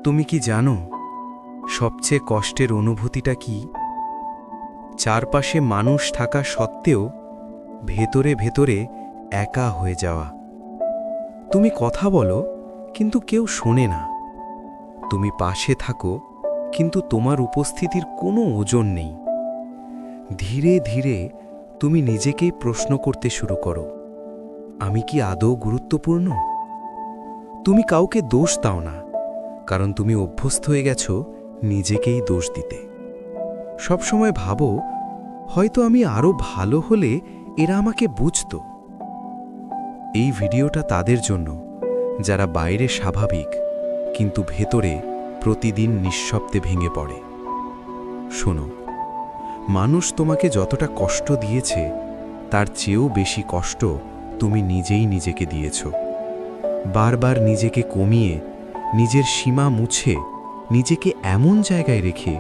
তুমি কি জানো সবচেয়ে কষ্টের অনুভূতিটা কি? চারপাশে মানুষ থাকা সত্ত্বেও ভেতরে ভেতরে একা হয়ে যাওয়া। তুমি কথা বলো কিন্তু কেউ শোনে না। তুমি পাশে থাকো কিন্তু তোমার উপস্থিতির কোনো ওজন নেই। ধীরে ধীরে তুমি নিজেকেই প্রশ্ন করতে শুরু করো, আমি কি আদৌ গুরুত্বপূর্ণ? তুমি কাউকে দোষ দাও না, কারণ তুমি অভ্যস্ত হয়ে গেছো নিজেকেই দোষ দিতে। সবসময় ভাবো, হয়তো আমি আরও ভালো হলে এরা আমাকে বুঝত। এই ভিডিওটা তাদের জন্য যারা বাইরে স্বাভাবিক কিন্তু ভেতরে প্রতিদিন নিঃশব্দে ভেঙে পড়ে। শোনো, মানুষ তোমাকে যতটা কষ্ট দিয়েছে তার চেয়েও বেশি কষ্ট তুমি নিজেই নিজেকে দিয়েছ। বারবার নিজেকে কমিয়ে, নিজের সীমা মুছে, নিজেকে এমন জায়গায় রেখে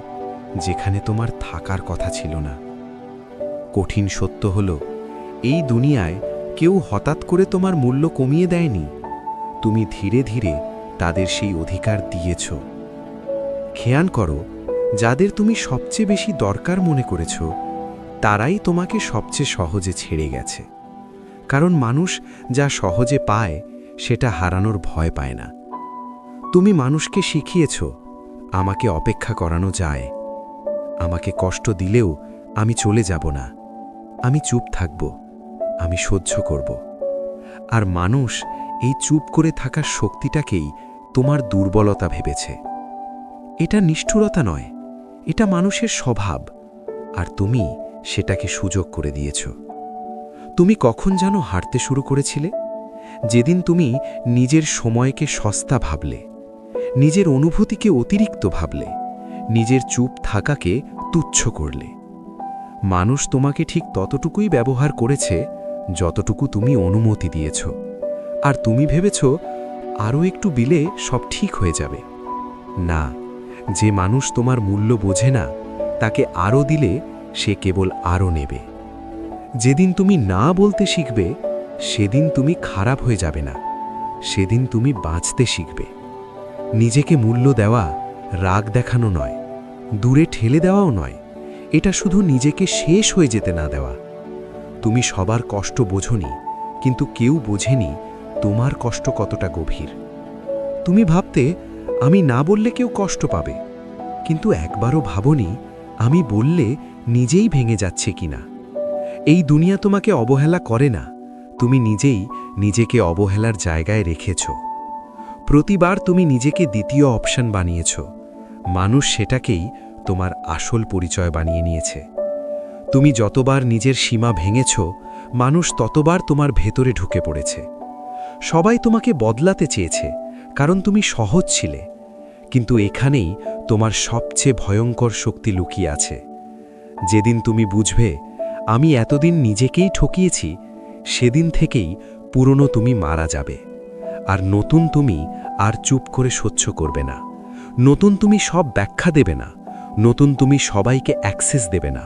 যেখানে তোমার থাকার কথা ছিল না। কঠিন সত্য হলো, এই দুনিয়ায় কেউ হঠাৎ করে তোমার মূল্য কমিয়ে দেয়নি। তুমি ধীরে ধীরে তাদের সেই অধিকার দিয়েছ। খেয়াল করো, যাদের তুমি সবচেয়ে বেশি দরকার মনে করেছ তারাই তোমাকে সবচেয়ে সহজে ছেড়ে গেছে। কারণ মানুষ যা সহজে পায় সেটা হারানোর ভয় পায় না। তুমি মানুষকে শিখিয়েছ, আমাকে অপেক্ষা করানো যায়। আমাকে কষ্ট দিলেও আমি চলে যাব না, আমি চুপ থাকব, আমি সহ্য করব। আর মানুষ এই চুপ করে থাকার শক্তিটাকেই তোমার দুর্বলতা ভেবেছে। এটা নিষ্ঠুরতা নয়, এটা মানুষের স্বভাব, আর তুমি সেটাকে সুযোগ করে দিয়েছ। তুমি কখন যেন হাঁটতে শুরু করেছিলে? যেদিন তুমি নিজের সময়কে সস্তা ভাবলে, নিজের অনুভূতিকে অতিরিক্ত ভাবলে, নিজের চুপ থাকাকে তুচ্ছ করলে। মানুষ তোমাকে ঠিক ততটুকুই ব্যবহার করেছে যতটুকু তুমি অনুমতি দিয়েছ। আর তুমি ভেবেছ আরও একটু বিলে সব ঠিক হয়ে যাবে। না, যে মানুষ তোমার মূল্য বোঝে না তাকে আরও দিলে সে কেবল আরও নেবে। যেদিন তুমি না বলতে শিখবে সেদিন তুমি খারাপ হয়ে যাবে না, সেদিন তুমি বাঁচতে শিখবে। নিজেকে মূল্য দেওয়া রাগ দেখানো নয়, দূরে ঠেলে দেওয়াও নয়, এটা শুধু নিজেকে শেষ হয়ে যেতে না দেওয়া। তুমি সবার কষ্ট বোঝোনি, কিন্তু কেউ বোঝেনি তোমার কষ্ট কতটা গভীর। তুমি ভাবতে আমি না বললে কেউ কষ্ট পাবে, কিন্তু একবারও ভাবনি আমি বললে নিজেই ভেঙে যাচ্ছে কিনা। এই দুনিয়া তোমাকে অবহেলা করে না, তুমি নিজেই নিজেকে অবহেলার জায়গায় রেখেছ। প্রতিবার তুমি নিজেকে দ্বিতীয় অপশন বানিয়েছ, মানুষ সেটাকেই তোমার আসল পরিচয় বানিয়ে নিয়েছে। তুমি যতবার নিজের সীমা ভেঙেছ, মানুষ ততবার তোমার ভেতরে ঢুকে পড়েছে। সবাই তোমাকে বদলাতে চেয়েছে, কারণ তুমি সহজ ছিলে। কিন্তু এখানেই তোমার সবচেয়ে ভয়ঙ্কর শক্তি লুকিয়ে আছে। যেদিন তুমি বুঝবে আমি এতদিন নিজেকেই ঠকিয়েছি, সেদিন থেকেই পুরনো তুমি মারা যাবে। আর নতুন তুমি আর চুপ করে সহ্য করবে না। নতুন তুমি সব ব্যাখ্যা দেবে না, নতুন তুমি সবাইকে অ্যাক্সেস দেবে না।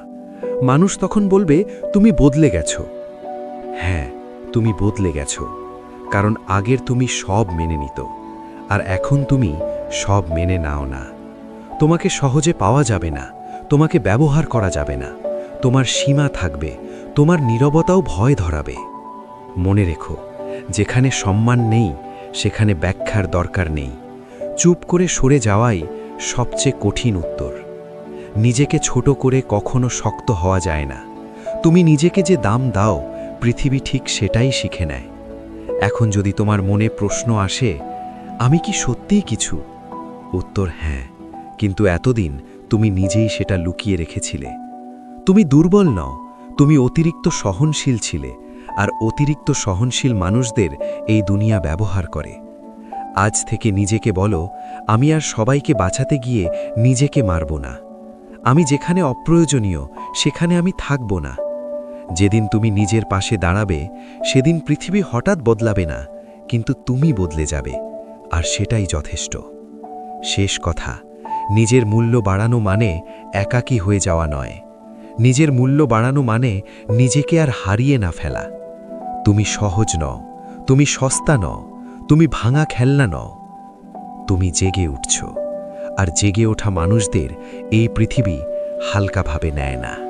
মানুষ তখন বলবে তুমি বদলে গেছো। হ্যাঁ, তুমি বদলে গেছো, কারণ আগের তুমি সব মেনে নিত, আর এখন তুমি সব মেনে নাও না। তোমাকে সহজে পাওয়া যাবে না, তোমাকে ব্যবহার করা যাবে না, তোমার সীমা থাকবে, তোমার নীরবতাও ভয় ধরাবে। মনে রেখো, যেখানে সম্মান নেই সেখানে ব্যাখ্যার দরকার নেই। চুপ করে সরে যাওয়াই সবচেয়ে কঠিন উত্তর। নিজেকে ছোট করে কখনো শক্ত হওয়া যায় না। তুমি নিজেকে যে দাম দাও, পৃথিবী ঠিক সেটাই শিখে নেয়। এখন যদি তোমার মনে প্রশ্ন আসে, আমি কি সত্যিই কিছু? উত্তর হ্যাঁ, কিন্তু এতদিন তুমি নিজেই সেটা লুকিয়ে রেখেছিলে। তুমি দুর্বল নও, তুমি অতিরিক্ত সহনশীল ছিলে, আর অতিরিক্ত সহনশীল মানুষদের এই দুনিয়া ব্যবহার করে। আজ থেকে নিজেকে বলো, আমি আর সবাইকে বাঁচাতে গিয়ে নিজেকে মারব না। আমি যেখানে অপ্রয়োজনীয় সেখানে আমি থাকব না। যেদিন তুমি নিজের পাশে দাঁড়াবে সেদিন পৃথিবী হঠাৎ বদলাবে না, কিন্তু তুমি বদলে যাবে, আর সেটাই যথেষ্ট। শেষ কথা, নিজের মূল্য বাড়ানো মানে একাকী হয়ে যাওয়া নয়। নিজের মূল্য বাড়ানো মানে নিজেকে আর হারিয়ে না ফেলা। তুমি সহজ নও, তুমি সস্তা নও, তুমি ভাঙা খেলনা নও। তুমি জেগে উঠছ, আর জেগে ওঠা মানুষদের এই পৃথিবী হালকাভাবে নেয় না।